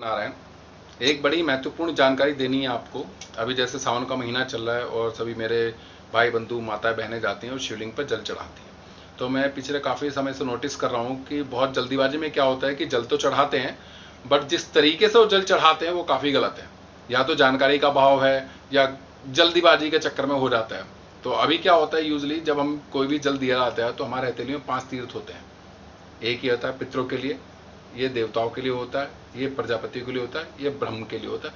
नारायण। एक बड़ी महत्वपूर्ण जानकारी देनी है आपको। अभी जैसे सावन का महीना चल रहा है और सभी मेरे भाई बंधु माताएं बहनें जाती हैं और शिवलिंग पर जल चढ़ाती हैं। तो मैं पिछले काफ़ी समय से नोटिस कर रहा हूँ कि बहुत जल्दीबाजी में क्या होता है कि जल तो चढ़ाते हैं, बट जिस तरीके से वो जल चढ़ाते हैं वो काफ़ी गलत है। या तो जानकारी का अभाव है या जल्दीबाजी के चक्कर में हो जाता है। तो अभी क्या होता है, यूजली जब हम कोई भी जल दिया जाता है तो हमारे हथेली में 5 तीर्थ होते हैं। एक ही होता है पितरों के लिए, ये देवताओं के लिए होता है, ये प्रजापति के लिए होता है, ये ब्रह्म के लिए होता है,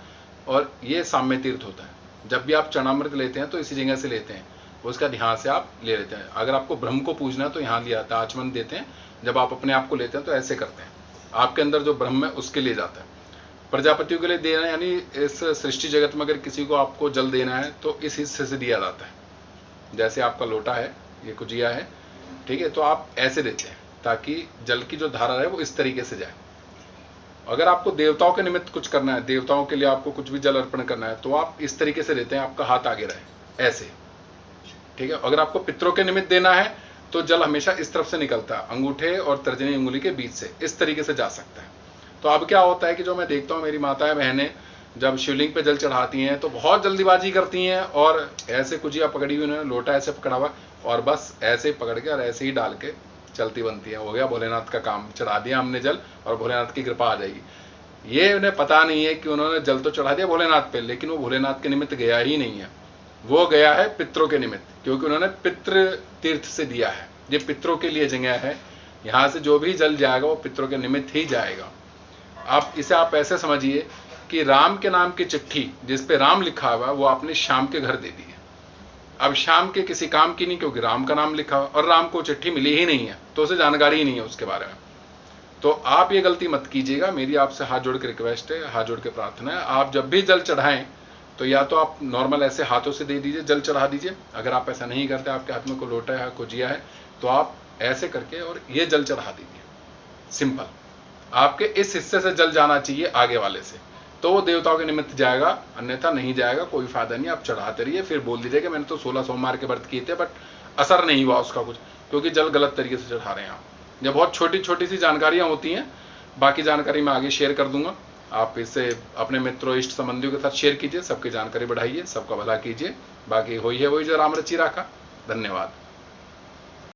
और ये साम्य तीर्थ होता है। जब भी आप चरणामृत लेते हैं तो इसी जगह से लेते हैं, उसका ध्यान से आप ले लेते हैं। अगर आपको ब्रह्म को पूजना है तो यहाँ लिया जाता है, आचमन देते हैं। जब आप अपने आप को लेते हैं तो ऐसे करते हैं, आपके अंदर जो ब्रह्म है उसके लिए जाता है। प्रजापतियों के लिए देना, यानी इस सृष्टि जगत में अगर किसी को आपको जल देना है तो इस हिस्से से दिया जाता है। जैसे आपका लोटा है, ये कुजिया है, ठीक है, तो आप ऐसे देते हैं ताकि जल की जो धारा है वो इस तरीके से जाए। अगर आपको देवताओं के निमित्त कुछ करना है, देवताओं के लिए आपको कुछ भी जल अर्पण करना है, तो आप इस तरीके से देते हैं, आपका हाथ आगे रहे ऐसे, ठीक है। अगर आपको पितरों के निमित्त देना है तो जल हमेशा इस तरफ से निकलता है, अंगूठे और तर्जनी उंगली के बीच से, इस तरीके से जा सकता है। तो अब क्या होता है कि जो मैं देखता हूँ मेरी माताएं बहनें जब शिवलिंग पे जल चढ़ाती हैं तो बहुत जल्दीबाजी करती हैं और ऐसे कुजिया पकड़ी हुई, उन्होंने लोटा ऐसे पकड़ा हुआ और बस ऐसे पकड़ के और ऐसे ही डाल के चलती बनती है। हो गया भोलेनाथ का काम, चढ़ा दिया हमने जल और भोलेनाथ की कृपा आ जाएगी। ये उन्हें पता नहीं है कि उन्होंने जल तो चढ़ा दिया भोलेनाथ पे, लेकिन वो भोलेनाथ के निमित्त गया ही नहीं है, वो गया है पितरों के निमित्त, क्योंकि उन्होंने पितृ तीर्थ से दिया है। ये पितरों के लिए जगह है, यहाँ से जो भी जल जाएगा वो पितरों के निमित्त ही जाएगा। आप ऐसे समझिए कि राम के नाम की चिट्ठी जिस पे राम लिखा हुआ वो आपने श्याम के घर दे दी है। अब श्याम के किसी काम की नहीं, क्योंकि राम का नाम लिखा हुआ और राम को चिट्ठी मिली ही नहीं है, तो उसे जानकारी ही नहीं है उसके बारे में। तो आप ये गलती मत कीजिएगा, मेरी आपसे हाथ जोड़ के रिक्वेस्ट है, हाथ जोड़ के प्रार्थना है। आप जब भी जल चढ़ाएं तो या तो आप नॉर्मल ऐसे हाथों से दे दीजिए, जल चढ़ा दीजिए। अगर आप ऐसा नहीं करते, आपके हाथ में कोई लोटा है, कुजिया है, तो आप ऐसे करके और ये जल चढ़ा दीजिए। सिंपल, आपके इस हिस्से से जल जाना चाहिए आगे वाले से, तो वो देवताओं के निमित्त जाएगा, अन्यथा नहीं जाएगा। कोई फायदा नहीं, आप चढ़ाते रहिए। फिर बोल दीजिए कि मैंने तो 16 सोमवार के व्रत किए थे बट असर नहीं हुआ उसका कुछ, क्योंकि जल गलत तरीके से चढ़ा रहे हैं आप। ये बहुत छोटी छोटी सी जानकारियां होती हैं, बाकी जानकारी मैं आगे शेयर कर दूंगा। आप इससे अपने मित्रों इष्ट संबंधियों के साथ शेयर कीजिए, सबकी जानकारी बढ़ाइए, सबका भला कीजिए। बाकी होई है वही जो राम रची राखा। धन्यवाद।